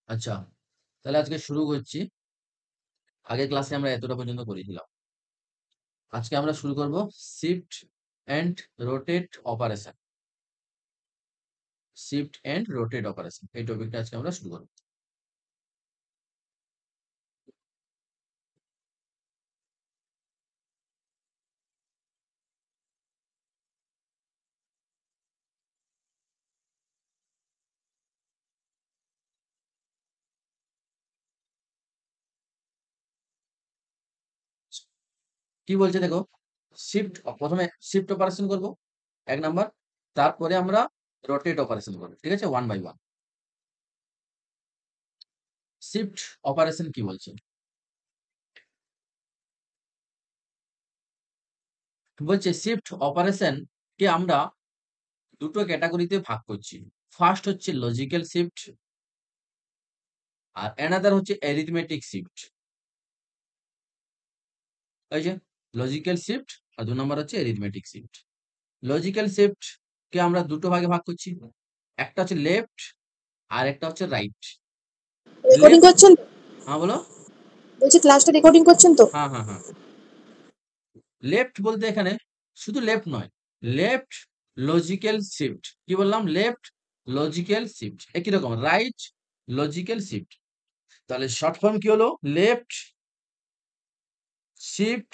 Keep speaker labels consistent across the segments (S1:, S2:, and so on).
S1: আচ্ছা, তাহলে আজকে শুরু করছি। আগের ক্লাসে আমরা এতটা পর্যন্ত করেছিলাম। আজকে আমরা শুরু করব shift and rotate operation. Shift and rotate operation এই টপিকটা আজকে আমরা শুরু করব। কি বলছে দেখো, শিফট প্রথমে শিফট অপারেশন করব 1 নাম্বার, তারপরে আমরা রোটেট অপারেশন করব। ঠিক আছে, one by one. Shift operation কি বলছে? বলছে শিফট অপারেশন কে আমরা দুটো ক্যাটাগরিতে ভাগ করছি। ফার্স্ট হচ্ছে লজিক্যাল শিফট, আর অ্যানাদার হচ্ছে অ্যারিথমেটিক শিফট। এই যে লজিক্যাল শিফট, আর 2 নম্বর হচ্ছে অ্যারিথমেটিক শিফট। লজিক্যাল শিফট কে আমরা দুটো ভাগে ভাগ করছি, একটা হচ্ছে লেফট আর একটা হচ্ছে রাইট।
S2: রেকর্ডিং
S1: লেফট,
S2: করছেন তো?
S1: হ্যাঁ বলো।
S2: বলছি ক্লাসটা রেকর্ডিং করছেন তো?
S1: হ্যাঁ হ্যাঁ হ্যাঁ। লেফট বলতে এখানে শুধু লেফট নয়, লেফট লজিক্যাল শিফট। কি বললাম? Left logical shift. একই রকম রাইট লজিক্যাল শিফট। তাহলে শর্ট ফর্ম কি হলো? লেফট শিফট,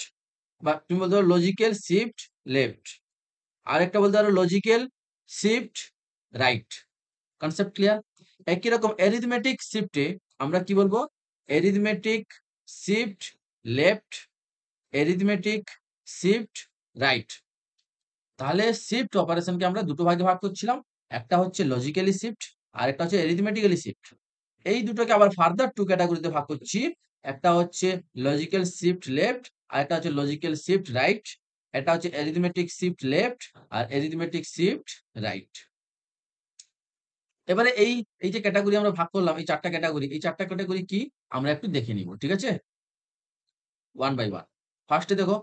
S1: বা তুমি বলতে পারো লজিক্যাল শিফট লেফট। আরেকটা বলতে পারো logical shift right. Concept clear? একই রকম অ্যারিথমেটিক শিফটে আমরা কি বলবো? Arithmetic shift left, arithmetic shift right. তাহলে শিফট অপারেশনকে আমরা দুটো ভাগে ভাগ করছিলাম, একটা হচ্ছে লজিক্যালি শিফট আর একটা হচ্ছে অ্যারিথমেটিক্যালি শিফট। এই দুটোকে আবার ফার্দার টু ক্যাটাগরিতে ভাগ করছি, একটা হচ্ছে লজিক্যাল শিফট লেফট আর একটা হচ্ছে লজিক্যাল শিফট রাইট। এটা হচ্ছে অ্যারিথমেটিক শিফট লেফট আর অ্যারিথমেটিক শিফট রাইট। এবারে এই এই যে ক্যাটাগরি আমরা ভাগ করলাম, এই চারটা ক্যাটাগরি, এই চারটা ক্যাটাগরি কি আমরা একটু দেখে নিব। ঠিক আছে, ওয়ান বাই ওয়ান। ফার্স্টে দেখো,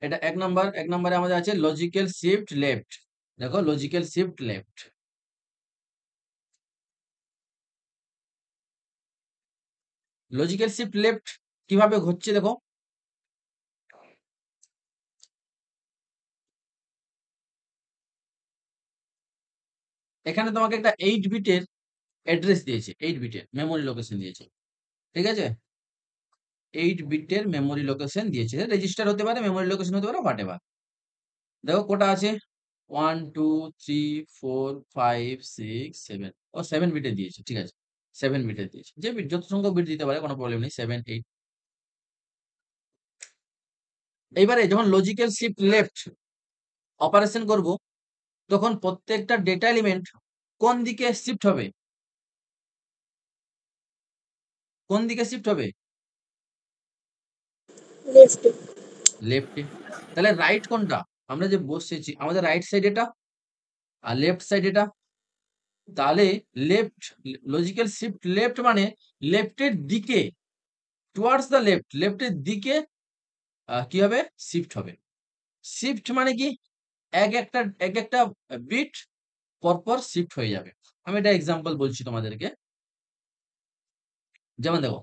S1: এটা এক নম্বরে আমাদের আছে লজিক্যাল শিফট লেফট। দেখো logical shift left. Logical shift left কিভাবে ঘটছে দেখো। এখানে তোমাকে একটা 8 বিটের অ্যাড্রেস দিয়েছে, 8 বিটের মেমোরি লোকেশন দিয়েছে। ঠিক আছে, 8 বিটের মেমোরি লোকেশন দিয়েছে। রেজিস্টার হতে পারে, মেমোরি লোকেশন হতে পারে, হোয়াট এভার। দেখো কোটা আছে 1 2 3 4 5 6 7। ও 7 বিটের দিয়েছে, ঠিক আছে, 7 বিটের দিয়েছে। যে বিট যত সংখ্যক বিট দিতে পারে, কোনো প্রবলেম নেই, 7 8। এইবারে যখন লজিক্যাল শিফট লেফট অপারেশন করব, তখন প্রত্যেকটা ডেটা এলিমেন্ট কোন দিকে শিফট হবে? কোন দিকে শিফট হবে?
S2: লেফটে।
S1: লেফটে। তাহলে রাইট কোনটা? আমরা যে বসেছি, আমাদের রাইট সাইড এটা আর লেফট সাইড এটা। তাহলে লেফট লজিক্যাল শিফট লেফট মানে লেফটের দিকে, টুয়ার্ডস দ্য লেফট, লেফটের দিকে কি হবে? শিফট হবে। শিফট মানে কি? এক একটা বিট পরপর শিফট হয়ে যাবে। আমি এটা এক্সাম্পল বলছি তোমাদেরকে। যেমন দেখো,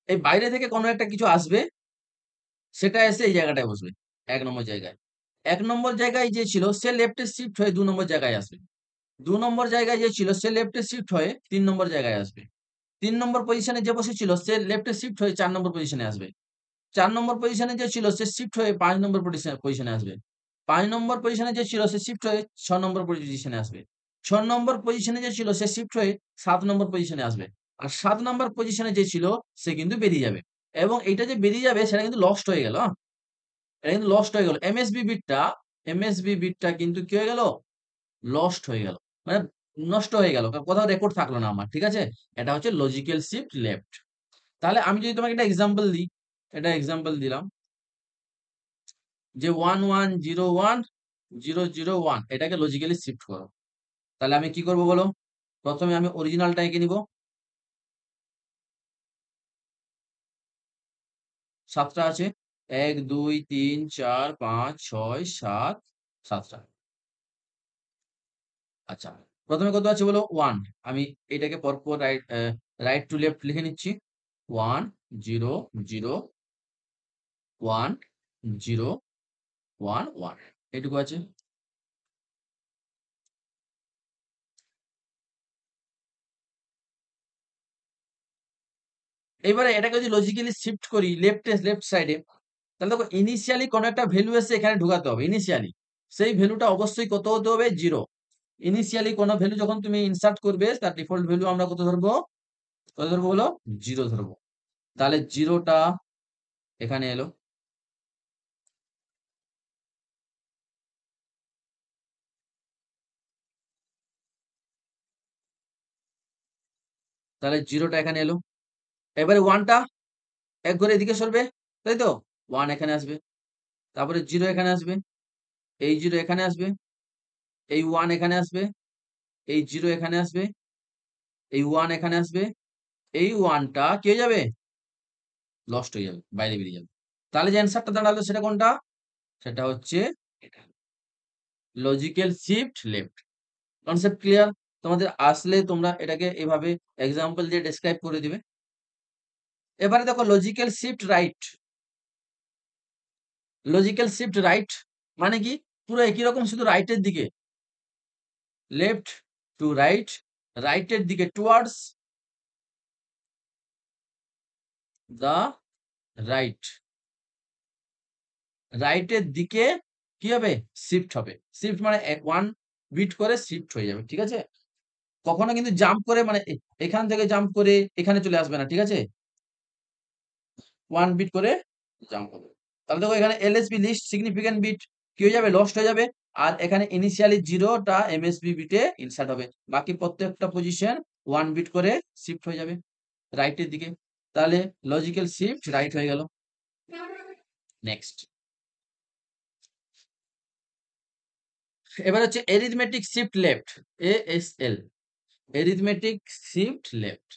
S1: এই বাইরে থেকে কোনো একটা কিছু আসবে, সেটা এসে এই জায়গাটায় বসবে, 1 নম্বর জায়গায়। 1 নম্বর জায়গায় যে ছিল সে লেফটে শিফট হয়ে 2 নম্বর জায়গায় আসবে। 2 নম্বর জায়গায় যে ছিল সে লেফটে শিফট হয়ে 3 নম্বর জায়গায় আসবে। 3 নম্বর পজিশনে যে বসেছিল সে লেফটে শিফট হয়ে 4 নম্বর পজিশনে আসবে। 4 নম্বর পজিশনে যে ছিল সে শিফট হয়ে 5 নম্বর পজিশনে আসবে। 5 নম্বর পজিশনে যে ছিল সে শিফট হয়ে 6 নম্বর পজিশনে আসবে। 6 নম্বর পজিশনে যে ছিল সে শিফট হয়ে 7 নম্বর পজিশনে আসবে। আর 7 নম্বর পজিশনে যে ছিল সে কিন্তু বেরিয়ে যাবে। এবং এইটা যে বেরিয়ে যাবে সেটা কিন্তু লস্ট হয়ে গেল। এটা কিন্তু লস্ট হয়ে গেল। এমএসবি বিটটা কিন্তু কি হয়ে গেল? লস্ট হয়ে গেল, মানে নষ্ট হয়ে গেল, কোথাও রেকর্ড থাকলো না আমার। ঠিক আছে, এটা হচ্ছে লজিক্যাল শিফট লেফট। তাহলে আমি যদি তোমাকে একটা এক্সাম্পল দিই, এটা এক্সাম্পল দিলাম যে 1101 001 এটাকে লজিক্যালি শিফট করো। তাহলে আমি কি করব বলো? প্রথমে আমি অরিজিনালটা এঁকে নিব। 7টা আছে, 1 2 3 4 5 6 7, 7টা। আচ্ছা, প্রথমে কত আছে বলো? 1। আমি এটাকে পরপর রাইট রাইট টু লেফট লিখে নিচ্ছি 1 0 0 1 0 1 1 এটুকু আছে। এবারে এটাকে যদি লজিক্যালি শিফট করি লেফট সাইডে, তাহলে দেখো ইনিশিয়ালি কোনো একটা ভ্যালু এসে এখানে ঢোকাতে হবে ইনিশিয়ালি। সেই ভ্যালুটা অবশ্যই কত হতে হবে? 0। ইনিশিয়ালি কোনো ভ্যালু যখন তুমি ইনসার্ট করবে তার ডিফল্ট ভ্যালু আমরা কত ধরবো? কত ধরবো বলো? 0 ধরবো। তাহলে 0টা এখানে এলো। তাহলে 0টা এখানে এলো। এবারে 1টা এক ঘরে এদিকে সরবে, তাই তো? 1 এখানে আসবে। তারপরে 0 এখানে আসবে। এই 0 এখানে আসবে। এই 1 এখানে আসবে। এই 0 এখানে আসবে। এই 1 এখানে আসবে। এই 1টা কি হয়ে যাবে? লস্ট হয়ে যাবে, বাইরে বেরিয়ে যাবে। তাহলে যে অ্যান্সারটা দাঁড়ালো সেটা কোনটা? সেটা হচ্ছে এটা। Logical shift left. Concept clear? তোমাদের আসলে তোমরা এটাকে এভাবে এক্সাম্পল দিয়ে ডেসক্রাইব করে দিবে। এবারে দেখো logical shift right. Logical shift right মানে কি? পুরো একই রকম, শুধু রাইটের দিকে। লেফট টু রাইট, রাইটের দিকে টুয়ার্ডস দা রাইট। রাইটের দিকে কি হবে? শিফট হবে। শিফট মানে 1 বিট করে শিফট হয়ে যাবে, ঠিক আছে? কখনো কিন্তু জাম্প করে মানে এখান থেকে জাম্প করে এখানে চলে আসবে না, ঠিক আছে? 1 বিট করে জাম্প হবে। তাহলে দেখো এখানে এলএসবি লিস্ট সিগনিফিক্যান্ট বিট কি হয়ে যাবে? লস্ট হয়ে যাবে। আর এখানে ইনিশিয়ালি 0টা এমএসবি বিটে ইনসার্ট হবে। বাকি প্রত্যেকটা পজিশন 1 বিট করে শিফট হয়ে যাবে রাইটের দিকে। তাহলে লজিক্যাল শিফট রাইট হয়ে গেল। নেক্সট, এবার হচ্ছে arithmetic shift left, ASL. Arithmetic shift left.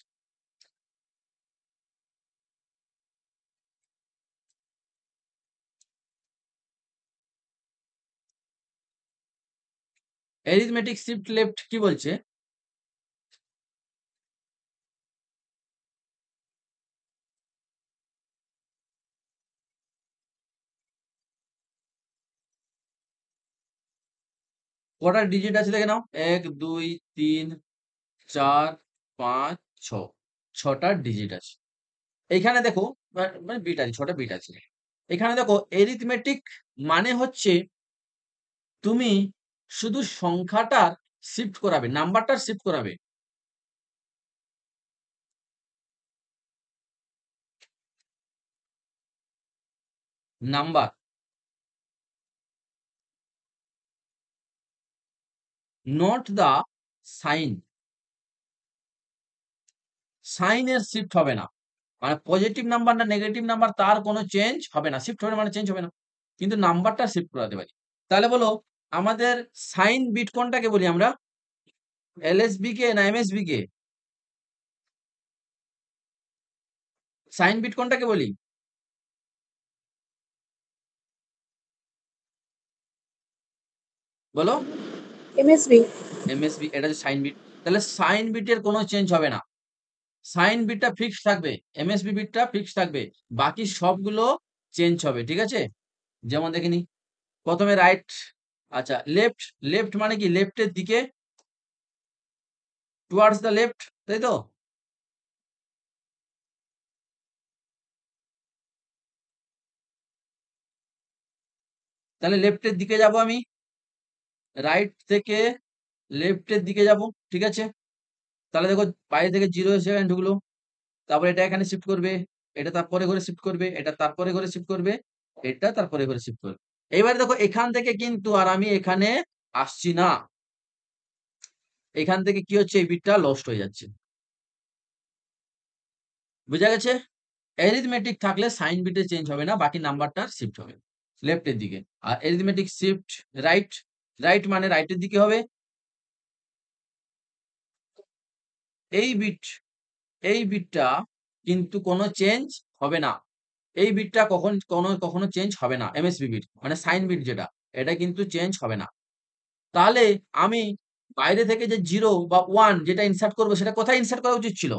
S1: Arithmetic shift left কি বলছে? কটা ডিজিট আছে দেখে নাও। 1 2 3 4 5 6, 6টা ডিজিট আছে। এখানে দেখো মানে বিট আছে, 6টা বিট আছে। এখানে দেখো এরিথমেটিক মানে হচ্ছে তুমি শুধু সংখ্যাটার শিফট করাবে, নাম্বারটার শিফট করাবে। Number, not the sign. সাইনের শিফট হবে না। মানে পজিটিভ নাম্বার না নেগেটিভ নাম্বার তার কোনো চেঞ্জ হবে না। শিফট হবে না মানে চেঞ্জ হবে না। কিন্তু নাম্বারটা শিফট করাতে পারি। তাহলে বলো আমাদের সাইন বিট কোনটাকে বলি আমরা? এলএসবি কে না এমএসবি কে? সাইন বিট কোনটাকে বলি? বলো।
S2: এমএসবি।
S1: এমএসবি, এটা হচ্ছে সাইন বিট। তাহলে সাইন বিটের কোনো চেঞ্জ হবে না। সাইন বিটটা ফিক্সড থাকবে, এমএসবি বিটটা ফিক্সড থাকবে। বাকি সবগুলো চেঞ্জ হবে, ঠিক আছে? যেমন দেখে নিই। প্রথমে রাইট, আচ্ছা লেফট। লেফট মানে কি? লেফটের দিকে, টুয়ার্ডস দ্য লেফট, তাই তো? তাহলে লেফটের দিকে যাব আমি। রাইট থেকে লেফটের দিকে যাব, ঠিক আছে? তাহলে দেখো বাইরে থেকে 0 এসে এখানে ঢুকলো। তারপরে এটা এখানে শিফট করবে, এটা তারপরে ঘরে শিফট করবে, এটা তারপরে ঘরে শিফট করবে, এটা তারপরে ঘরে শিফট করবে। এবারে দেখো এখান থেকে কিন্তু আর আমি এখানে আসছি না। এখান থেকে কি হচ্ছে? এই বিটটা লস্ট হয়ে যাচ্ছে। বুঝা গেছে? এরিথমেটিক থাকলে সাইন বিটে চেঞ্জ হবে না, বাকি নাম্বারটা শিফট হবে লেফটের দিকে। আর এরিথমেটিক শিফট রাইট, রাইট মানে রাইটের দিকে হবে। এই বিট, এই বিটটা কিন্তু কোনো চেঞ্জ হবে না। এই বিটটা কখনো চেঞ্জ হবে না। এমএসবি বিট মানে সাইন বিট যেটা, এটা কিন্তু চেঞ্জ হবে না। তাহলে আমি বাইরে থেকে যে 0 বা 1 যেটা ইনসার্ট করব সেটা কোথায় ইনসার্ট করা উচিত ছিল?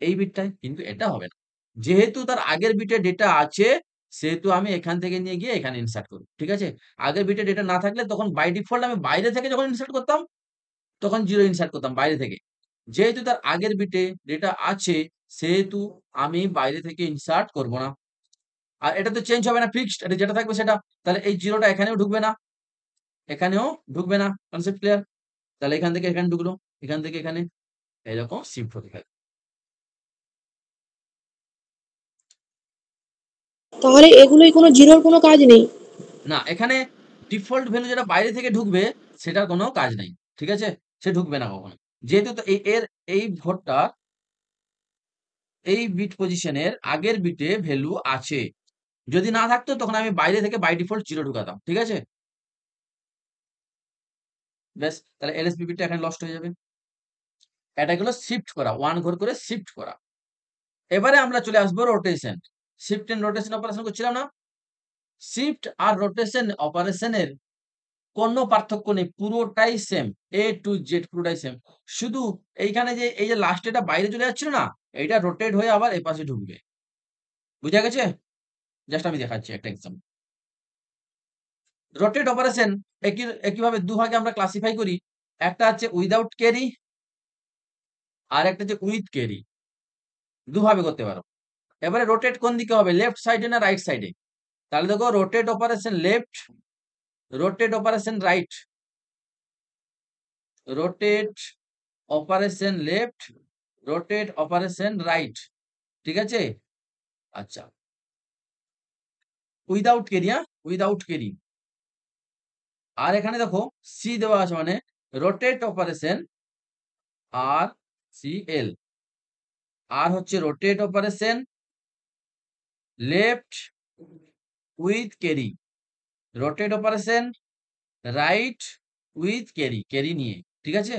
S1: এই বিটটায়, কিন্তু এটা হবে না। যেহেতু তার আগের বিটে ডেটা আছে, সেহেতু আমি এখান থেকে নিয়ে গিয়ে এখানে ইনসার্ট করব। ঠিক আছে? আগের বিটে ডেটা না থাকলে তখন বাই ডিফল্ট আমি বাইরে থেকে যখন ইনসার্ট করতাম, তখন 0 ইনসার্ট করতাম বাইরে থেকে। যেহেতু তার আগের বিটে ডেটা আছে, সেহেতু আমি বাইরে থেকে ইনসার্ট করব না। আর এটা তো চেঞ্জ হবে না, ফিক্সড। এটা যেটা থাকবে সেটা। তাহলে এই 0 টা এখানেও ঢুকবে না, এখানেও ঢুকবে না। Concept clear? তাহলে এখান থেকে এখানে ঢুকলো, এখান থেকে এখানে, এরকম শিফট হতে থাকবে।
S2: তাহলে এগুলোই কোনো জিরোর কোনো কাজ নেই।
S1: না, এখানে ডিফল্ট ভ্যালু যেটা বাইরে থেকে ঢুকবে, সেটার কোনো কাজ নাই। ঠিক আছে? সে ঢুকবে না কখনো। যেহেতু তো এই ভোটটা, এই বিট পজিশনের আগের বিটে ভ্যালু আছে। যদি না থাকতো তখন আমি বাইরে থেকে বাই ডিফল্ট 0 ঢুকাতাম। ঠিক আছে? ব্যাস, তাহলে এলএসবি বিটটা এখানে লস্ট হয়ে যাবে। এটা গেল শিফট করা, 1 ঘর করে শিফট করা। এবারে আমরা চলে আসবো rotation. Shift and rotation operation করছিলাম না? শিফট আর রোটেশন অপারেশনের কোনো পার্থক্য নেই, পুরোটাই সেম। এ টু জেড পুরোটাই সেম। শুধু এইখানে যে এই যে লাস্ট এটা বাইরে চলে যাচ্ছিল না, এইটা রোটেট হয়ে আবার এপাশে ঢুকবে। বুঝা গেছে? জাস্ট আমি দেখাচ্ছি একটা এক্সাম্পল। রোটেট অপারেশন একইভাবে দুভাগে আমরা ক্লাসিফাই করি। একটা হচ্ছে উইদাউট ক্যারি, আর একটা হচ্ছে উইথ ক্যারি। দুভাবে করতে পারো। এবারে রোটেট কোন দিকে হবে, লেফট সাইডে না রাইট সাইডে? তাহলে দেখো, rotate operation left, rotate operation right, rotate operation left, rotate operation right. ঠিক আছে? আচ্ছা, উইদাউট ক্যারি, হ্যাঁ, উইদাউট ক্যারি। আর এখানে দেখো সি দেওয়া আছে, মানে রোটেট অপারেশন আর সি এল। আর হচ্ছে rotate operation left with carry, rotate operation right with carry, carry নিয়ে। ঠিক আছে?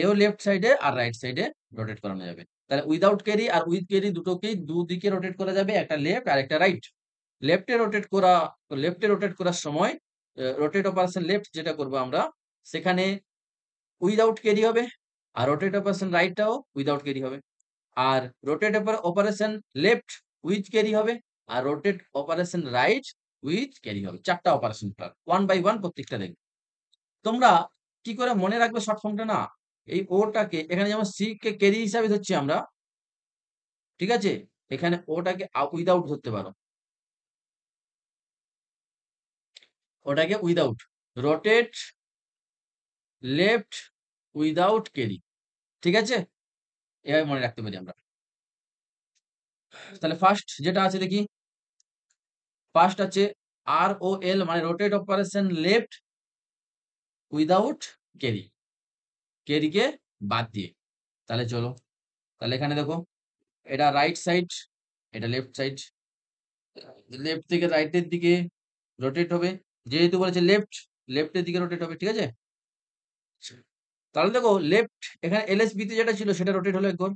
S1: এও লেফট সাইডে আর রাইট সাইডে রোটেট করানো যাবে। তাহলে উইদাউট ক্যারি আর উইথ ক্যারি দুটোকেই দুদিকে রোটেট করা যাবে, একটা লেফট আর একটা রাইট। লেফটে রোটেট করা, লেফটে রোটেট করার সময় রোটেট অপারেশন লেফট যেটা করব আমরা, সেখানে উইদাউট ক্যারি হবে। আর রোটেট অপারেশন রাইটটাও উইদাউট ক্যারি হবে। আর rotate operation left with carry হবে। আর rotate operation right with carry হবে। 4টা অপারেশন, 1 বাই 1 প্রত্যেকটা দেখবে। তোমরা কি করে মনে রাখবে শর্ট ফর্মটা, না এই ওটাকে এখানে যেমন সি কে ক্যারি হিসাবে ধরছি আমরা, ঠিক আছে? এখানে ওটাকে উইদাউট ধরতে পারো, ওটাকে without, rotate left without carry. ঠিক আছে? এভাবে মনে রাখতে পারি আমরা। তাহলে ফার্স্ট যেটা আছে দেখি, ফার্স্ট আছে আর ও এল, মানে rotate operation left without carry, ক্যারিকে বাদ দিয়ে। তাহলে চলো, তাহলে এখানে দেখো, এটা রাইট সাইড, এটা লেফট সাইড। লেফট থেকে রাইটের দিকে রোটেট হবে। যেহেতু বলেছে লেফট, লেফটের দিকে রোটেট হবে। ঠিক আছে? তাহলে দেখো, লেফট এখানে এলএসবি তে যেটা ছিল সেটা রোটেট হলো একবার,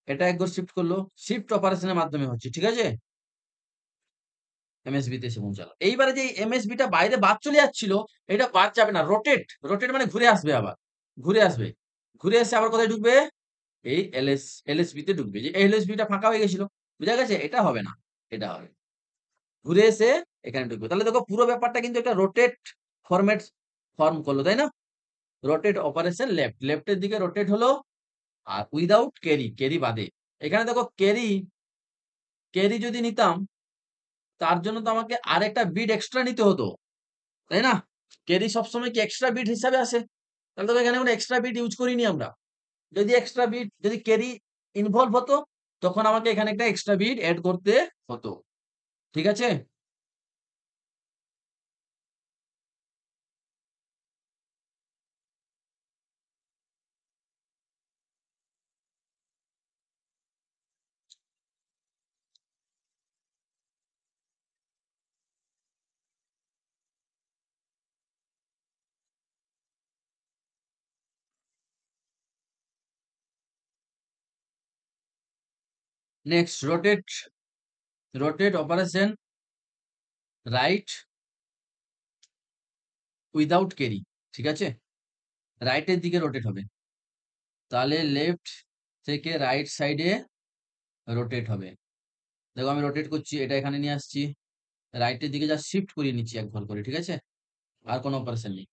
S1: এটা একবার শিফট করলো। শিফট অপারেশনের মাধ্যমে হচ্ছে। ঠিক আছে? এমএসবি তে এসে পৌঁছালো। এইবারে যে এমএসবি টা বাইরে বাদ চলে যাচ্ছিল, এটা বাদ যাবে না। রোটেট, রোটেট মানে ঘুরে আসবে আবার, ঘুরে আসবে। ঘুরে এসে আবার কোথায় ঢুকবে, এই এলএসবি তে ঢুকবে। যে এলএসবি টা ফাঁকা হয়ে গেছিল, বুঝা গেছে? এটা হবে না, এটা হবে। ঘুরে এসে এখানে ঢুকবে। তাহলে দেখো, পুরো ব্যাপারটা কিন্তু একটা রোটেট ফরম্যাট ফর্ম করলো, তাই না? রোটেট অপারেশন লেফট, লেফটের দিকে রোটেট হলো, আর উইদাউট ক্যারি, ক্যারি বাদে। এখানে দেখো, ক্যারি, ক্যারি যদি নিতাম, তার জন্য তো আমাকে আরেকটা বিট এক্সট্রা নিতে হতো, তাই না? ক্যারি সবসময় কি এক্সট্রা বিট হিসাবে আসে? তাহলে তো এখানে কোনো এক্সট্রা বিট ইউজ করিনি আমরা। যদি এক্সট্রা বিট, যদি ক্যারি ইনভলভ হতো, তখন আমাকে এখানে একটা এক্সট্রা বিট এড করতে হতো। ঠিক আছে? Next, rotate, rotate operation right without carry. ঠিক আছে? রাইটের দিকে রোটেট হবে। তাহলে লেফট থেকে রাইট সাইডে রোটেট হবে। দেখো আমি রোটেট করছি, এটা এখানে নিয়ে আসছি, রাইটের দিকে যা শিফট করিয়ে নিচ্ছি এক ঘর করে, ঠিক আছে? আর কোনো অপারেশন নেই।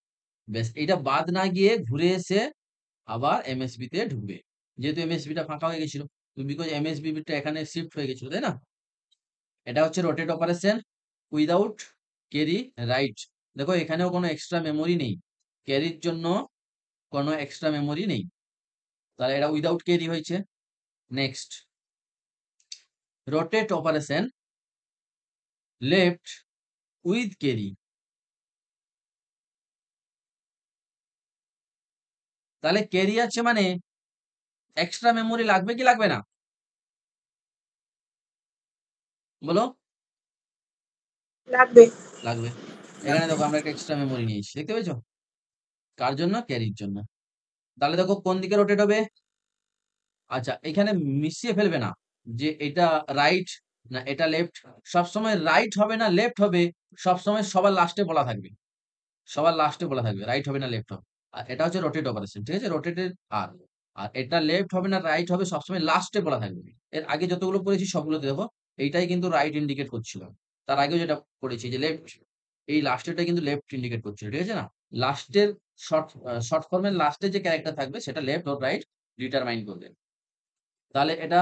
S1: ব্যাস এটা বাদ না গিয়ে ঘুরে এসে আবার এমএসবি তে ঢুকবে। যেহেতু এমএসবি টা ফাঁকা হয়ে গেছিল, বিকজ এমএসবি টা এখানে শিফট হয়ে গেছিল, তাই না? এটা হচ্ছে rotate operation without carry right. দেখো এখানেও কোনো এক্সট্রা মেমোরি নেই, ক্যারির জন্য কোনো এক্সট্রা মেমোরি নেই, তাহলে এটা উইদাউট ক্যারি হয়েছে। Next, rotate operation left with carry. তাহলে ক্যারি আছে মানে এক্সট্রা মেমোরি লাগবে কি লাগবে না? বলো।
S2: লাগবে।
S1: লাগবে। এখানে দেখো আমরা একটা এক্সট্রা মেমোরি নিয়েছি, দেখতে পেয়েছো? কার জন্য? ক্যারির জন্য। তাহলে দেখো কোন দিকে রোটেট হবে। আচ্ছা এখানে মিশিয়ে ফেলবে না যে এটা রাইট না এটা লেফট। সবসময় রাইট হবে না লেফট হবে, সবসময় সবার লাস্টে বলা থাকবে, সবার লাস্টে বলা থাকবে রাইট হবে না লেফট হবে। আর এটা হচ্ছে রোটেট অপারেশন, ঠিক আছে? রোটেটের আর আর এটা লেফট হবে না রাইট হবে, সবসময় লাস্টে বলা থাকবে। এর আগে যতগুলো পড়েছি সবগুলোতে দেখো এইটাই কিন্তু রাইট ইন্ডিকেট করছিল। তার আগেও যেটা পড়েছি যে লেফট, এই লাস্টেরটা কিন্তু লেফট ইন্ডিকেট করছিল, ঠিক আছে না? লাস্টের শর্ট ফর্মের লাস্টে যে ক্যারেক্টার থাকবে সেটা লেফট অর রাইট ডিটারমাইন করবে। তাহলে এটা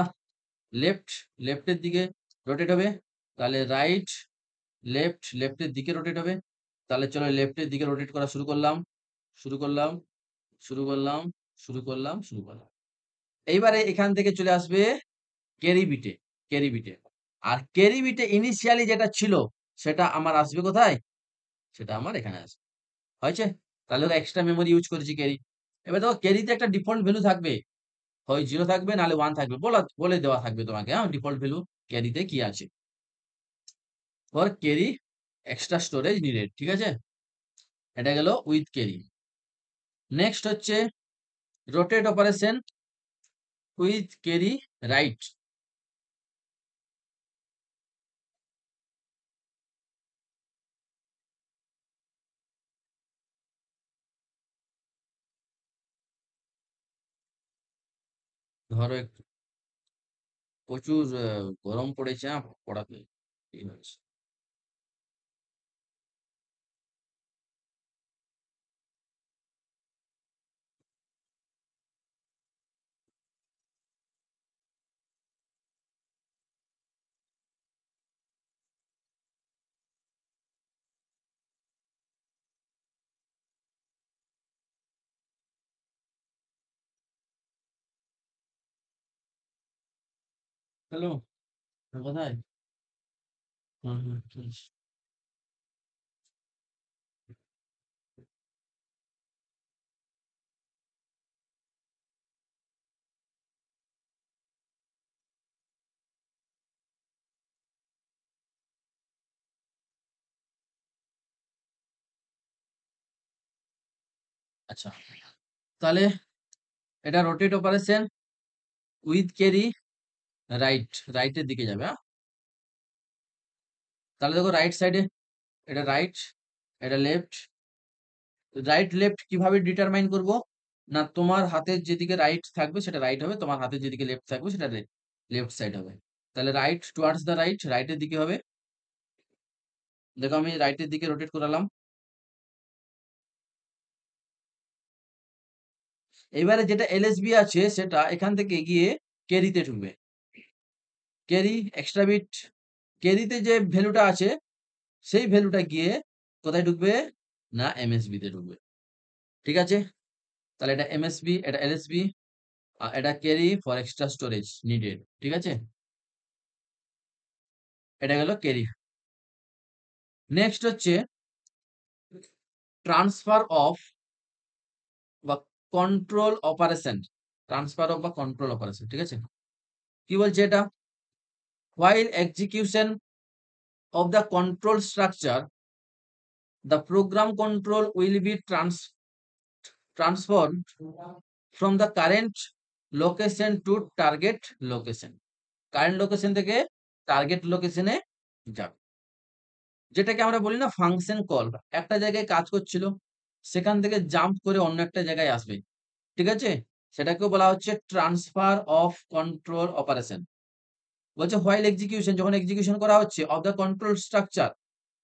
S1: লেফট, লেফটের দিকে রোটেট হবে। তাহলে রাইট লেফট, লেফটের দিকে রোটেট হবে। তাহলে চলো লেফটের দিকে রোটেট করা শুরু করলাম, শুরু করলাম, শুরু করলাম, শুরু করলাম, শুরু করলাম। এইবারে এখান থেকে চলে আসবে ক্যারি বিটে, ক্যারি বিটে। আর ক্যারি বিটে ইনিশিয়ালি যেটা ছিল সেটা আমার আসবে কোথায়? সেটা আমার এখানে আসবে। হয়েছে? তাহলে এক্সট্রা মেমোরি ইউজ করেছি ক্যারি। এবার দেখো ক্যারিতে একটা ডিফল্ট ভ্যালু থাকবে, হয় 0 থাকবে নাহলে 1 থাকবে, বলে দেওয়া থাকবে তোমাকে, হ্যাঁ ডিফল্ট ভ্যালু ক্যারিতে কি আছে। For carry extra storage needed, ঠিক আছে? এটা গেল উইথ ক্যারি। নেক্সট হচ্ছে rotate operation with carry right. ধরো একটু প্রচুর গরম পড়েছে না পড়াতে, এই হচ্ছে। হ্যালো, কোথায়? হুম হুম হুম। আচ্ছা তাহলে এটা rotate operation with carry right, রাইটের দিকে যাবে, হ্যাঁ? তাহলে দেখো রাইট সাইডে এটা রাইট, এটা লেফট। রাইট লেফট কিভাবে ডিটারমাইন করব? না তোমার হাতের যেদিকে রাইট থাকবে সেটা রাইট হবে, তোমার হাতের যেদিকে লেফট থাকবে সেটা লেফট সাইড হবে। তাহলে রাইট টুয়ার্ডস দ্য রাইট, রাইটের দিকে হবে। দেখো আমি রাইটের দিকে রোটেট করালাম। এবারে যেটা এলএসবি আছে সেটা এখান থেকে গিয়ে ক্যারিতে ঢুকবে। ক্যারি এক্সট্রা বিট, ক্যারিতে যে ভ্যালুটা আছে সেই ভ্যালুটা গিয়ে কোথায় ঢুকবে? না এমএসবি তে ঢুকবে, ঠিক আছে? তাহলে এটা এমএসবি, এটা এলএসবি, আর এটা carry for extra storage needed, ঠিক আছে? এটা গেল ক্যারি। নেক্সট হচ্ছে ট্রান্সফার অফ বা কন্ট্রোল অপারেশন, ট্রান্সফার অফ বা কন্ট্রোল অপারেশন, ঠিক আছে? কি বলছে এটা? while execution of the control structure the program control will be transformed from the current location to target location, current location থেকে target লোকেশনে যাবে। যেটাকে আমরা বলি না ফাংশন কল, একটা জায়গায় কাজ করছিল সেখান থেকে জাম্প করে অন্য একটা জায়গায় আসবে, ঠিক আছে? সেটাকেও বলা হচ্ছে ট্রান্সফার অফ কন্ট্রোল অপারেশন। বলছে হোয়াইল এক্সিকিউশন, যখন এক্সিকিউশন করা হচ্ছে of the control structure,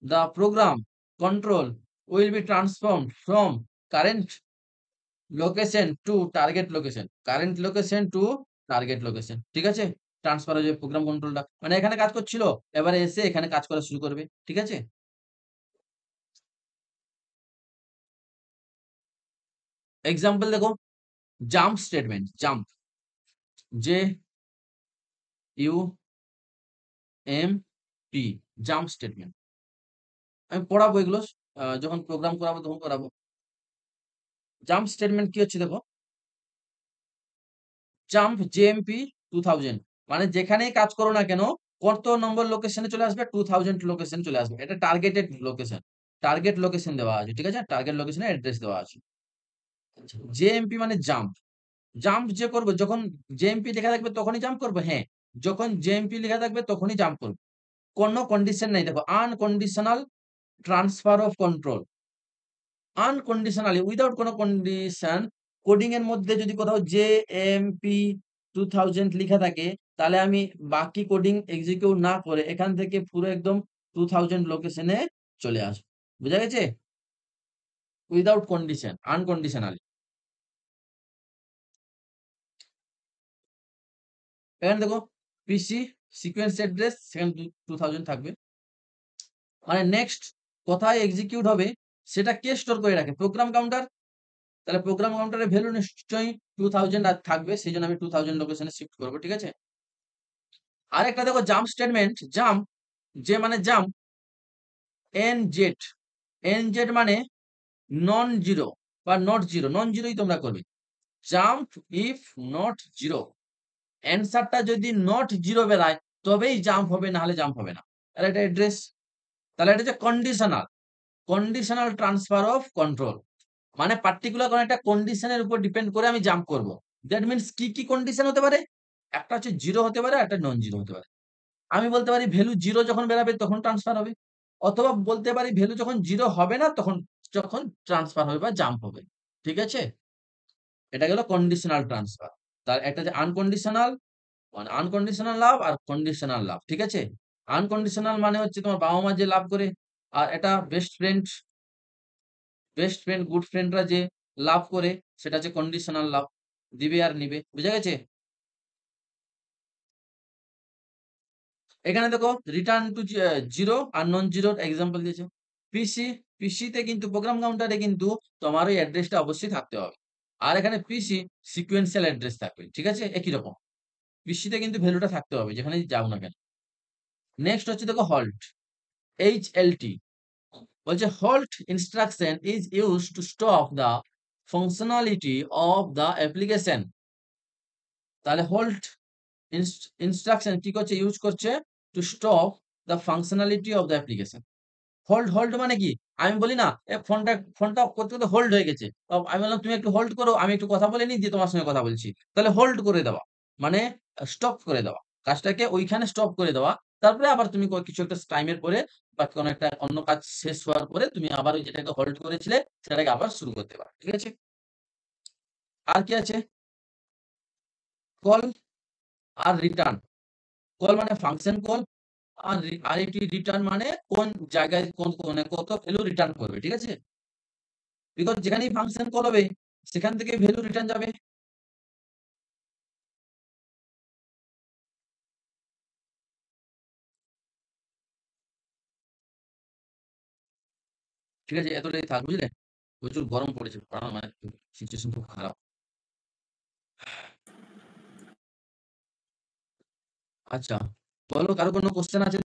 S1: the program control will be transformed from current location to target location, current location to target location. ঠিক আছে, ট্রান্সফার হয়ে যাবে প্রোগ্রাম কন্ট্রোলটা, মানে এখানে কাজ করছিল, এবারে এসে এখানে কাজ করা শুরু করবে। ঠিক আছে, এক্সাম্পল দেখো, jump statement, jump, J U M P, jump statement. আমি পড়াবো এগুলো, যখন প্রোগ্রাম করাবো তখন করাবো। জাম্প স্টেটমেন্ট কি হচ্ছে দেখো, জাম্প জেএমপি 2000, মানে যেখানেই কাজ করো না কেন কত নম্বর লোকেশনে চলে আসবে, 2000 লোকেশন চলে আসবে। এটা টার্গেটেড লোকেশন, টার্গেট লোকেশন দেওয়া আছে। ঠিক আছে, টার্গেট লোকেশনে অ্যাড্রেস দেওয়া আছে। জেএমপি মানে জাম্প, জাম্প যে করবো যখন জেএমপি লেখা থাকবে তখনই জাম্প করবো। হ্যাঁ, যখন জেএমপি লেখা থাকবে তখনই জাম্প করবো, কোনো কন্ডিশন নাই। দেখো, unconditional transfer of control, unconditionally without কোনো কন্ডিশন। কোডিং এর মধ্যে যদি কোথাও জেএমপি 2000 লেখা থাকে, তাহলে আমি বাকি কোডিং এক্সিকিউট না করে এখান থেকে পুরো একদম 2000 লোকেশনে চলে আসবো। বুঝা গেছে? Without condition, unconditionally. এখানে দেখো, পিসি সিকোয়েন্স অ্যাড্রেস সেখানে 2000 থাকবে, মানে নেক্সট কোথায় এক্সিকিউট হবে সেটা কে স্টোর করে রাখে, প্রোগ্রাম কাউন্টার। তাহলে প্রোগ্রাম কাউন্টারের ভ্যালু নিশ্চয়ই 2000 আর থাকবে, সেই জন্য আমি 2000 লোকেশনে শিফট করবো। ঠিক আছে, আরেকটা দেখো, জাম্প স্টেটমেন্ট, জাম্প, যে মানে jump, N Z, N Z মানে নন জিরো বা নট জিরো, নন জিরোই তোমরা করবে। জাম্প ইফ নট জিরো, অ্যান্সারটা যদি নট জিরো বেরায় তবেই জাম্প হবে, না হলে জাম্প হবে না। আর এটা অ্যাড্রেস, তাহলে এটা হচ্ছে conditional, conditional transfer of control, মানে পার্টিকুলার কোন একটা কন্ডিশনের উপর ডিপেন্ড করে আমি জাম্প করব। দ্যাট মিন্স কি কি কন্ডিশন হতে পারে, একটা হচ্ছে জিরো হতে পারে, একটা নন জিরো হতে পারে। আমি বলতে পারি ভ্যালু জিরো যখন বেরাবে তখন ট্রান্সফার হবে, অথবা বলতে পারি ভ্যালু যখন জিরো হবে না তখন যখন ট্রান্সফার হবে বা জাম্প হবে। ঠিক আছে, এটা গেল কন্ডিশনাল ট্রান্সফার। তার একটা যে আনকন্ডিশনাল, মানে আনকন্ডিশনাল লাভ আর কন্ডিশনাল লাভ। ঠিক আছে, আনকন্ডিশনাল মানে হচ্ছে তোমার বাবা মা যে লাভ করে, আর এটা best friend, best friend good ফ্রেন্ডরা যে লাভ করে, সেটা হচ্ছে কন্ডিশনাল লাভ, দিবে আর নিবে। বুঝা গেছে? এখানে দেখো, রিটার্ন টু জিরো আর নন জিরোর এক্সাম্পল দিয়েছে। পিসি, পিসিতে কিন্তু প্রোগ্রাম কাউন্টারে কিন্তু তোমার ওই অ্যাড্রেসটা অবশ্যই থাকতে হবে, আর এখানে পিসি সিকোয়েন্সিয়াল অ্যাড্রেস থাকবে। ঠিক আছে, একই রকম পিসিতে কিন্তু ভ্যালুটা থাকতে হবে যেখানে যাও না কেন। নেক্সট হচ্ছে দেখো হল্ট, এইচএলটি, বলছে halt instruction is use to stop the functionality of the application. তাহলে হোল্ড ইনস্ট্রাকশন কি করছে, ইউজ করছে to stop the functionality of the application. Hold, hold মানে কি, আমি বলি না এ ফোনটা ফোনটা করতে করতে হোল্ড হয়ে গেছে, আমি বললাম তুমি একটু হোল্ড করো, আমি একটু কথা বলে নিই দিয়ে তোমার সঙ্গে কথা বলছি। তাহলে হোল্ড করে দেওয়া মানে স্টপ করে দেওয়া, কাজটাকে ওইখানে স্টপ করে দেওয়া। তারপরে আবার তুমি কিছু একটা টাইমের পরে বা কোনো একটা অন্য কাজ শেষ হওয়ার পরে তুমি আবার ওই যেটাকে হোল্ড করেছিলে সেটাকে আবার শুরু করতে পারো। ঠিক আছে, আর কি আছে, কল আর রিটার্ন। কল মানে ফাংশন কল, আর আর এটি রিটার্ন মানে কোন জায়গায় কোন মানে কত ভ্যালু রিটার্ন করবে। ঠিক আছে, বিকজ যেখানেই ফাংশন কল হবে সেখান থেকে ভ্যালু রিটার্ন যাবে। ঠিক আছে, এতটাই থাক, বুঝলে? প্রচুর গরম পড়েছে, মানে সিচুয়েশন খুব খারাপ। আচ্ছা, বলো কারো কোনো কোশ্চেন আছে?